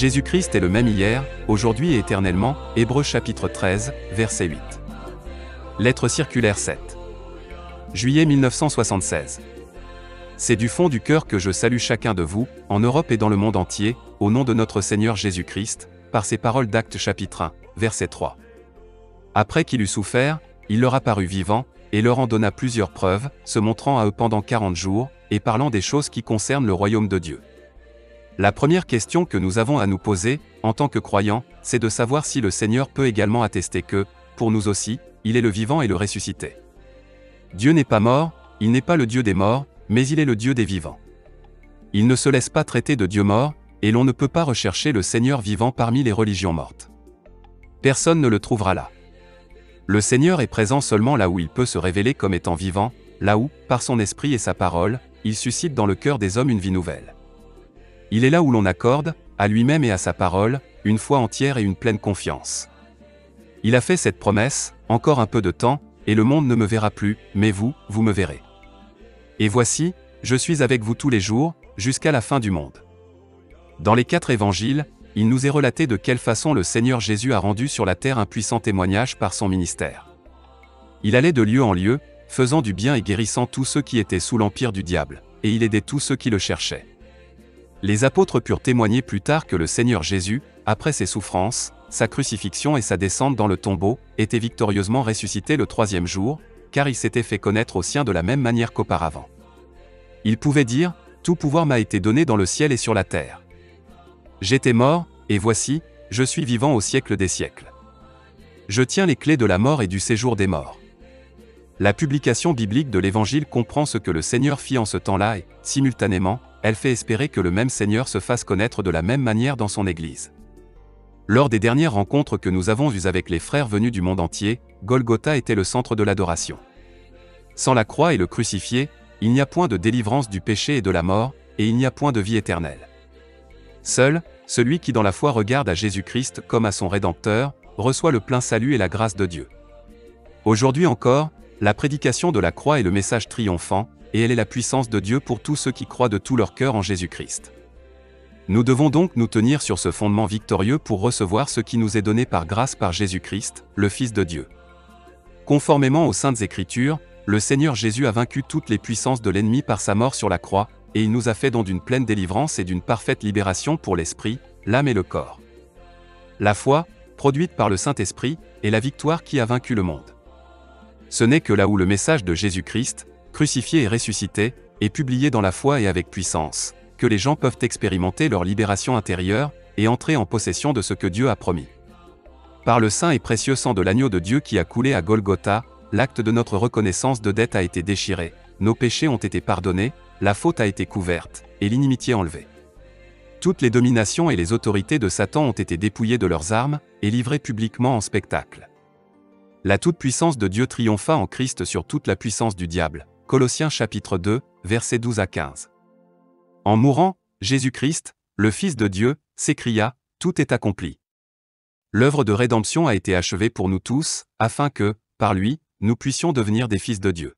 Jésus-Christ est le même hier, aujourd'hui et éternellement, Hébreux chapitre 13, verset 8. Lettre circulaire 7. Juillet 1976. C'est du fond du cœur que je salue chacun de vous, en Europe et dans le monde entier, au nom de notre Seigneur Jésus-Christ, par ces paroles d'Actes chapitre 1, verset 3. Après qu'il eut souffert, il leur apparut vivant, et leur en donna plusieurs preuves, se montrant à eux pendant 40 jours, et parlant des choses qui concernent le royaume de Dieu. La première question que nous avons à nous poser, en tant que croyants, c'est de savoir si le Seigneur peut également attester que, pour nous aussi, il est le vivant et le ressuscité. Dieu n'est pas mort, il n'est pas le Dieu des morts, mais il est le Dieu des vivants. Il ne se laisse pas traiter de Dieu mort, et l'on ne peut pas rechercher le Seigneur vivant parmi les religions mortes. Personne ne le trouvera là. Le Seigneur est présent seulement là où il peut se révéler comme étant vivant, là où, par son esprit et sa parole, il suscite dans le cœur des hommes une vie nouvelle. Il est là où l'on accorde, à lui-même et à sa parole, une foi entière et une pleine confiance. Il a fait cette promesse, encore un peu de temps, et le monde ne me verra plus, mais vous, vous me verrez. Et voici, je suis avec vous tous les jours, jusqu'à la fin du monde. Dans les 4 évangiles, il nous est relaté de quelle façon le Seigneur Jésus a rendu sur la terre un puissant témoignage par son ministère. Il allait de lieu en lieu, faisant du bien et guérissant tous ceux qui étaient sous l'empire du diable, et il aidait tous ceux qui le cherchaient. Les apôtres purent témoigner plus tard que le Seigneur Jésus, après ses souffrances, sa crucifixion et sa descente dans le tombeau, était victorieusement ressuscité le 3e jour, car il s'était fait connaître aux siens de la même manière qu'auparavant. Il pouvait dire, « Tout pouvoir m'a été donné dans le ciel et sur la terre. J'étais mort, et voici, je suis vivant au siècle des siècles. Je tiens les clés de la mort et du séjour des morts. » La publication biblique de l'Évangile comprend ce que le Seigneur fit en ce temps-là et, simultanément, elle fait espérer que le même Seigneur se fasse connaître de la même manière dans son Église. Lors des dernières rencontres que nous avons eues avec les frères venus du monde entier, Golgotha était le centre de l'adoration. Sans la croix et le crucifié, il n'y a point de délivrance du péché et de la mort, et il n'y a point de vie éternelle. Seul, celui qui dans la foi regarde à Jésus-Christ comme à son Rédempteur, reçoit le plein salut et la grâce de Dieu. Aujourd'hui encore, la prédication de la croix est le message triomphant, et elle est la puissance de Dieu pour tous ceux qui croient de tout leur cœur en Jésus-Christ. Nous devons donc nous tenir sur ce fondement victorieux pour recevoir ce qui nous est donné par grâce par Jésus-Christ, le Fils de Dieu. Conformément aux Saintes Écritures, le Seigneur Jésus a vaincu toutes les puissances de l'ennemi par sa mort sur la croix, et il nous a fait don d'une pleine délivrance et d'une parfaite libération pour l'esprit, l'âme et le corps. La foi, produite par le Saint-Esprit, est la victoire qui a vaincu le monde. Ce n'est que là où le message de Jésus-Christ, crucifié et ressuscité, est publié dans la foi et avec puissance, que les gens peuvent expérimenter leur libération intérieure, et entrer en possession de ce que Dieu a promis. Par le saint et précieux sang de l'agneau de Dieu qui a coulé à Golgotha, l'acte de notre reconnaissance de dette a été déchiré, nos péchés ont été pardonnés, la faute a été couverte, et l'inimitié enlevée. Toutes les dominations et les autorités de Satan ont été dépouillées de leurs armes, et livrées publiquement en spectacle. La toute-puissance de Dieu triompha en Christ sur toute la puissance du diable. Colossiens chapitre 2, versets 12 à 15. En mourant, Jésus-Christ, le Fils de Dieu, s'écria, « Tout est accompli. » L'œuvre de rédemption a été achevée pour nous tous, afin que, par lui, nous puissions devenir des fils de Dieu.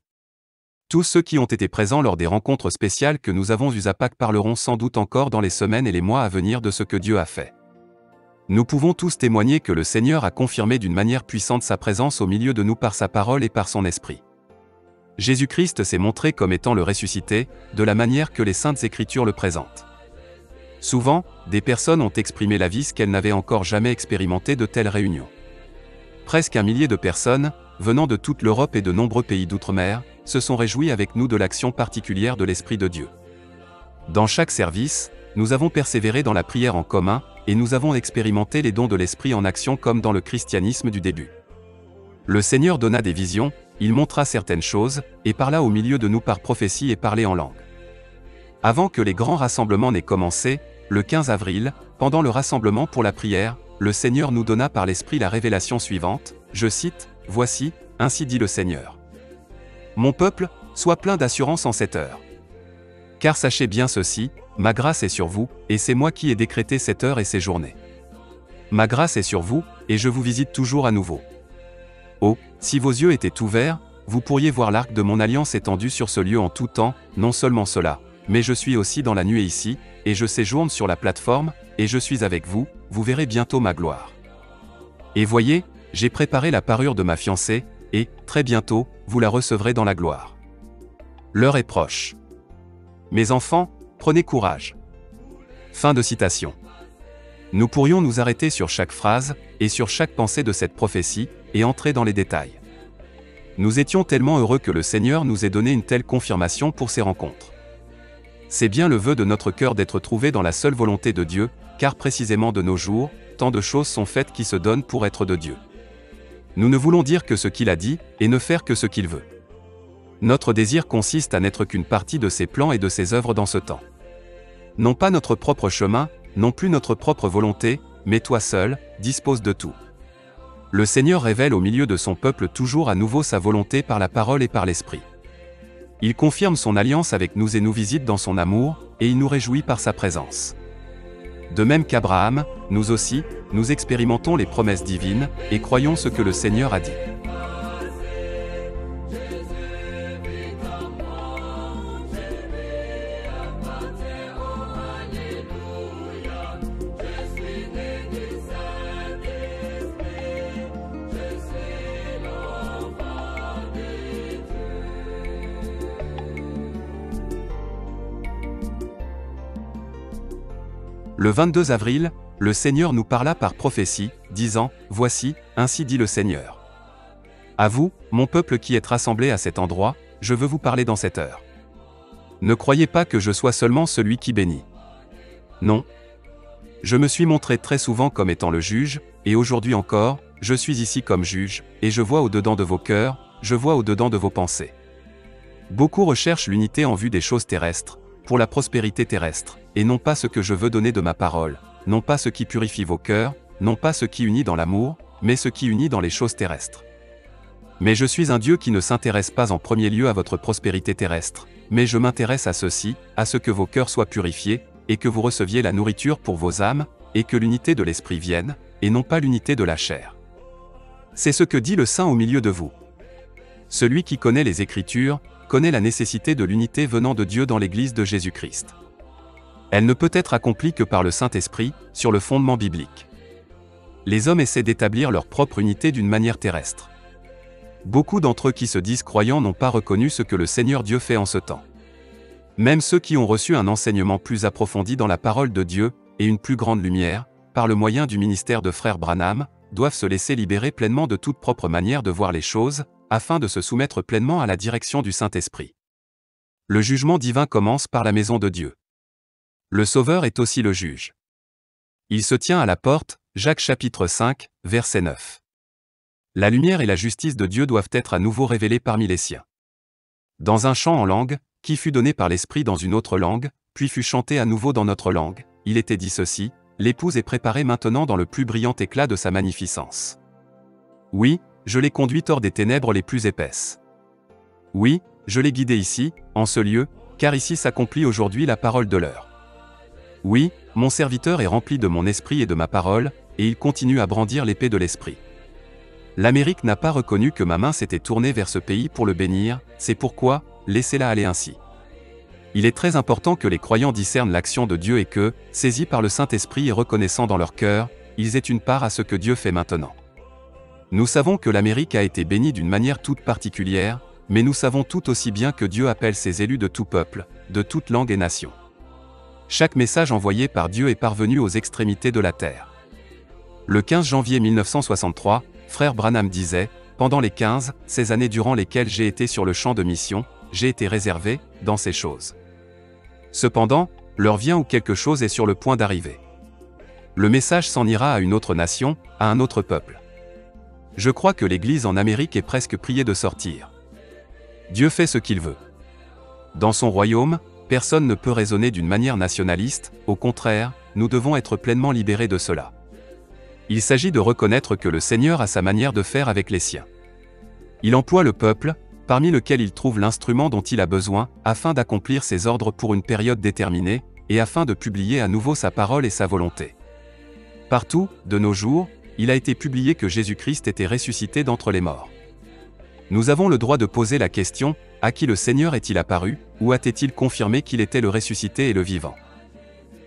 Tous ceux qui ont été présents lors des rencontres spéciales que nous avons eues à Pâques parleront sans doute encore dans les semaines et les mois à venir de ce que Dieu a fait. Nous pouvons tous témoigner que le Seigneur a confirmé d'une manière puissante sa présence au milieu de nous par sa parole et par son esprit. Jésus-Christ s'est montré comme étant le ressuscité, de la manière que les Saintes Écritures le présentent. Souvent, des personnes ont exprimé l'avis qu'elles n'avaient encore jamais expérimenté de telles réunions. Presque 1 millier de personnes, venant de toute l'Europe et de nombreux pays d'outre-mer, se sont réjouis avec nous de l'action particulière de l'Esprit de Dieu. Dans chaque service, nous avons persévéré dans la prière en commun, et nous avons expérimenté les dons de l'Esprit en action comme dans le christianisme du début. Le Seigneur donna des visions, il montra certaines choses, et parla au milieu de nous par prophétie et parlait en langue. Avant que les grands rassemblements n'aient commencé, le 15 avril, pendant le rassemblement pour la prière, le Seigneur nous donna par l'Esprit la révélation suivante, je cite, « Voici, ainsi dit le Seigneur. Mon peuple, sois plein d'assurance en cette heure. Car sachez bien ceci, ma grâce est sur vous, et c'est moi qui ai décrété cette heure et ces journées. Ma grâce est sur vous, et je vous visite toujours à nouveau. Oh, si vos yeux étaient ouverts, vous pourriez voir l'arc de mon alliance étendu sur ce lieu en tout temps, non seulement cela, mais je suis aussi dans la nuée ici, et je séjourne sur la plateforme, et je suis avec vous, vous verrez bientôt ma gloire. Et voyez, j'ai préparé la parure de ma fiancée, et, très bientôt, vous la recevrez dans la gloire. L'heure est proche. Mes enfants, prenez courage. » Fin de citation. Nous pourrions nous arrêter sur chaque phrase, et sur chaque pensée de cette prophétie, et entrer dans les détails. Nous étions tellement heureux que le Seigneur nous ait donné une telle confirmation pour ces rencontres. C'est bien le vœu de notre cœur d'être trouvés dans la seule volonté de Dieu, car précisément de nos jours, tant de choses sont faites qui se donnent pour être de Dieu. Nous ne voulons dire que ce qu'il a dit, et ne faire que ce qu'il veut. Notre désir consiste à n'être qu'une partie de ses plans et de ses œuvres dans ce temps. Non pas notre propre chemin, non plus notre propre volonté, mais toi seul, dispose de tout. Le Seigneur révèle au milieu de son peuple toujours à nouveau sa volonté par la parole et par l'esprit. Il confirme son alliance avec nous et nous visite dans son amour, et il nous réjouit par sa présence. De même qu'Abraham, nous aussi, nous expérimentons les promesses divines, et croyons ce que le Seigneur a dit. Le 22 avril, le Seigneur nous parla par prophétie, disant, « Voici, ainsi dit le Seigneur. À vous, mon peuple qui êtes rassemblés à cet endroit, je veux vous parler dans cette heure. Ne croyez pas que je sois seulement celui qui bénit. Non. Je me suis montré très souvent comme étant le juge, et aujourd'hui encore, je suis ici comme juge, et je vois au-dedans de vos cœurs, je vois au-dedans de vos pensées. Beaucoup recherchent l'unité en vue des choses terrestres, pour la prospérité terrestre, et non pas ce que je veux donner de ma parole, non pas ce qui purifie vos cœurs, non pas ce qui unit dans l'amour, mais ce qui unit dans les choses terrestres. Mais je suis un Dieu qui ne s'intéresse pas en premier lieu à votre prospérité terrestre, mais je m'intéresse à ceci, à ce que vos cœurs soient purifiés, et que vous receviez la nourriture pour vos âmes, et que l'unité de l'esprit vienne, et non pas l'unité de la chair. C'est ce que dit le Saint au milieu de vous. Celui qui connaît les Écritures, connaît la nécessité de l'unité venant de Dieu dans l'Église de Jésus-Christ. Elle ne peut être accomplie que par le Saint-Esprit, sur le fondement biblique. Les hommes essaient d'établir leur propre unité d'une manière terrestre. Beaucoup d'entre eux qui se disent croyants n'ont pas reconnu ce que le Seigneur Dieu fait en ce temps. Même ceux qui ont reçu un enseignement plus approfondi dans la parole de Dieu, et une plus grande lumière, par le moyen du ministère de Frère Branham, doivent se laisser libérer pleinement de toute propre manière de voir les choses, afin de se soumettre pleinement à la direction du Saint-Esprit. Le jugement divin commence par la maison de Dieu. Le Sauveur est aussi le juge. Il se tient à la porte, Jacques chapitre 5, verset 9. La lumière et la justice de Dieu doivent être à nouveau révélées parmi les siens. Dans un chant en langue, qui fut donné par l'Esprit dans une autre langue, puis fut chanté à nouveau dans notre langue, il était dit ceci, « L'épouse est préparée maintenant dans le plus brillant éclat de sa magnificence. » Oui, je l'ai conduite hors des ténèbres les plus épaisses. Oui, je l'ai guidée ici, en ce lieu, car ici s'accomplit aujourd'hui la parole de l'heure. Oui, mon serviteur est rempli de mon esprit et de ma parole, et il continue à brandir l'épée de l'esprit. L'Amérique n'a pas reconnu que ma main s'était tournée vers ce pays pour le bénir, c'est pourquoi, laissez-la aller ainsi. Il est très important que les croyants discernent l'action de Dieu et que, saisis par le Saint-Esprit et reconnaissant dans leur cœur, ils aient une part à ce que Dieu fait maintenant. Nous savons que l'Amérique a été bénie d'une manière toute particulière, mais nous savons tout aussi bien que Dieu appelle ses élus de tout peuple, de toute langue et nation. Chaque message envoyé par Dieu est parvenu aux extrémités de la terre. Le 15 janvier 1963, Frère Branham disait, « Pendant les 16 années durant lesquelles j'ai été sur le champ de mission, j'ai été réservé, dans ces choses. Cependant, l'heure vient où quelque chose est sur le point d'arriver. Le message s'en ira à une autre nation, à un autre peuple. Je crois que l'Église en Amérique est presque priée de sortir. Dieu fait ce qu'il veut. Dans son royaume, personne ne peut raisonner d'une manière nationaliste, au contraire, nous devons être pleinement libérés de cela. Il s'agit de reconnaître que le Seigneur a sa manière de faire avec les siens. Il emploie le peuple, parmi lequel il trouve l'instrument dont il a besoin, afin d'accomplir ses ordres pour une période déterminée, et afin de publier à nouveau sa parole et sa volonté. Partout, de nos jours, il a été publié que Jésus-Christ était ressuscité d'entre les morts. Nous avons le droit de poser la question, à qui le Seigneur est-il apparu, ou a-t-il confirmé qu'il était le ressuscité et le vivant?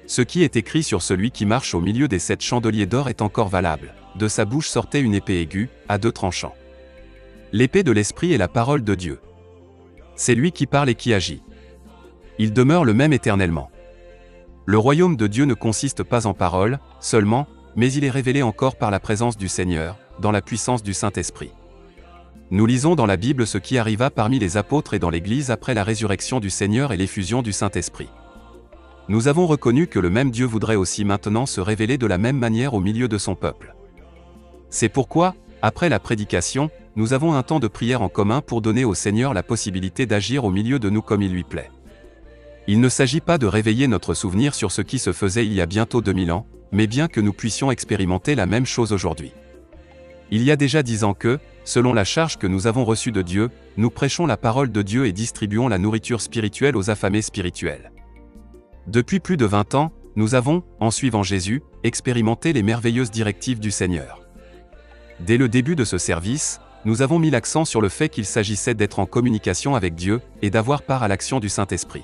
Ce qui est écrit sur celui qui marche au milieu des 7 chandeliers d'or est encore valable. De sa bouche sortait une épée aiguë, à 2 tranchants. L'épée de l'Esprit est la parole de Dieu. C'est lui qui parle et qui agit. Il demeure le même éternellement. Le royaume de Dieu ne consiste pas en paroles, seulement, mais il est révélé encore par la présence du Seigneur, dans la puissance du Saint-Esprit. Nous lisons dans la Bible ce qui arriva parmi les apôtres et dans l'Église après la résurrection du Seigneur et l'effusion du Saint-Esprit. Nous avons reconnu que le même Dieu voudrait aussi maintenant se révéler de la même manière au milieu de son peuple. C'est pourquoi, après la prédication, nous avons un temps de prière en commun pour donner au Seigneur la possibilité d'agir au milieu de nous comme il lui plaît. Il ne s'agit pas de réveiller notre souvenir sur ce qui se faisait il y a bientôt 2000 ans, mais bien que nous puissions expérimenter la même chose aujourd'hui. Il y a déjà 10 ans que, selon la charge que nous avons reçue de Dieu, nous prêchons la parole de Dieu et distribuons la nourriture spirituelle aux affamés spirituels. Depuis plus de 20 ans, nous avons, en suivant Jésus, expérimenté les merveilleuses directives du Seigneur. Dès le début de ce service, nous avons mis l'accent sur le fait qu'il s'agissait d'être en communication avec Dieu et d'avoir part à l'action du Saint-Esprit.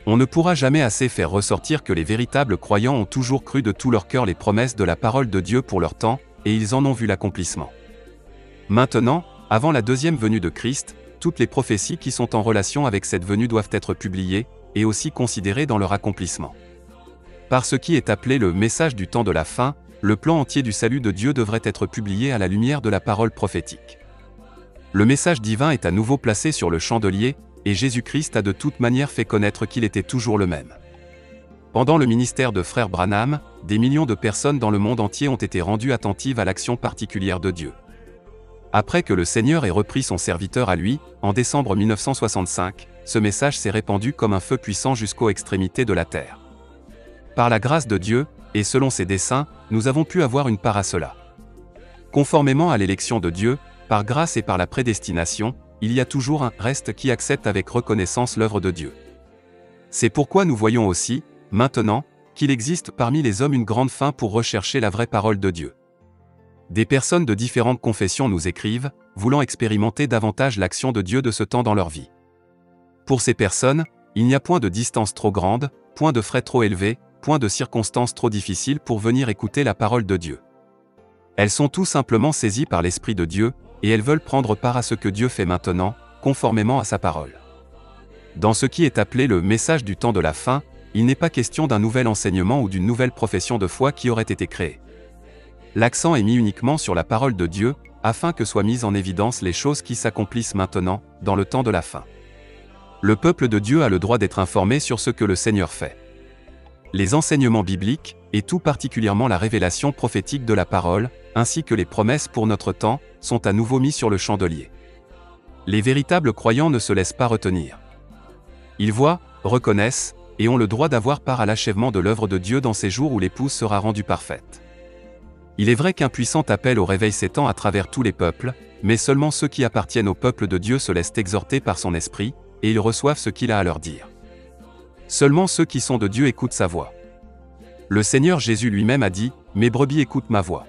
On ne pourra jamais assez faire ressortir que les véritables croyants ont toujours cru de tout leur cœur les promesses de la parole de Dieu pour leur temps, et ils en ont vu l'accomplissement. Maintenant, avant la deuxième venue de Christ, toutes les prophéties qui sont en relation avec cette venue doivent être publiées, et aussi considérées dans leur accomplissement. Par ce qui est appelé le message du temps de la fin, le plan entier du salut de Dieu devrait être publié à la lumière de la parole prophétique. Le message divin est à nouveau placé sur le chandelier, et Jésus-Christ a de toute manière fait connaître qu'il était toujours le même. Pendant le ministère de Frère Branham, des millions de personnes dans le monde entier ont été rendues attentives à l'action particulière de Dieu. Après que le Seigneur ait repris son serviteur à lui, en décembre 1965, ce message s'est répandu comme un feu puissant jusqu'aux extrémités de la terre. Par la grâce de Dieu, et selon ses desseins, nous avons pu avoir une part à cela. Conformément à l'élection de Dieu, par grâce et par la prédestination, il y a toujours un reste qui accepte avec reconnaissance l'œuvre de Dieu. C'est pourquoi nous voyons aussi, maintenant, qu'il existe parmi les hommes une grande faim pour rechercher la vraie parole de Dieu. Des personnes de différentes confessions nous écrivent, voulant expérimenter davantage l'action de Dieu de ce temps dans leur vie. Pour ces personnes, il n'y a point de distance trop grande, point de frais trop élevés, point de circonstances trop difficiles pour venir écouter la parole de Dieu. Elles sont tout simplement saisies par l'Esprit de Dieu, et elles veulent prendre part à ce que Dieu fait maintenant, conformément à sa parole. Dans ce qui est appelé le message du temps de la fin, il n'est pas question d'un nouvel enseignement ou d'une nouvelle profession de foi qui aurait été créée. L'accent est mis uniquement sur la parole de Dieu, afin que soient mises en évidence les choses qui s'accomplissent maintenant, dans le temps de la fin. Le peuple de Dieu a le droit d'être informé sur ce que le Seigneur fait. Les enseignements bibliques, et tout particulièrement la révélation prophétique de la parole, ainsi que les promesses pour notre temps, sont à nouveau mis sur le chandelier. Les véritables croyants ne se laissent pas retenir. Ils voient, reconnaissent, et ont le droit d'avoir part à l'achèvement de l'œuvre de Dieu dans ces jours où l'épouse sera rendue parfaite. Il est vrai qu'un puissant appel au réveil s'étend à travers tous les peuples, mais seulement ceux qui appartiennent au peuple de Dieu se laissent exhorter par son esprit, et ils reçoivent ce qu'il a à leur dire. Seulement ceux qui sont de Dieu écoutent sa voix. Le Seigneur Jésus lui-même a dit, « Mes brebis écoutent ma voix. »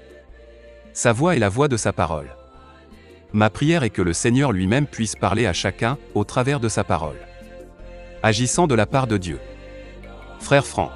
Sa voix est la voix de sa parole. Ma prière est que le Seigneur lui-même puisse parler à chacun, au travers de sa parole. Agissant de la part de Dieu. Frère Franck.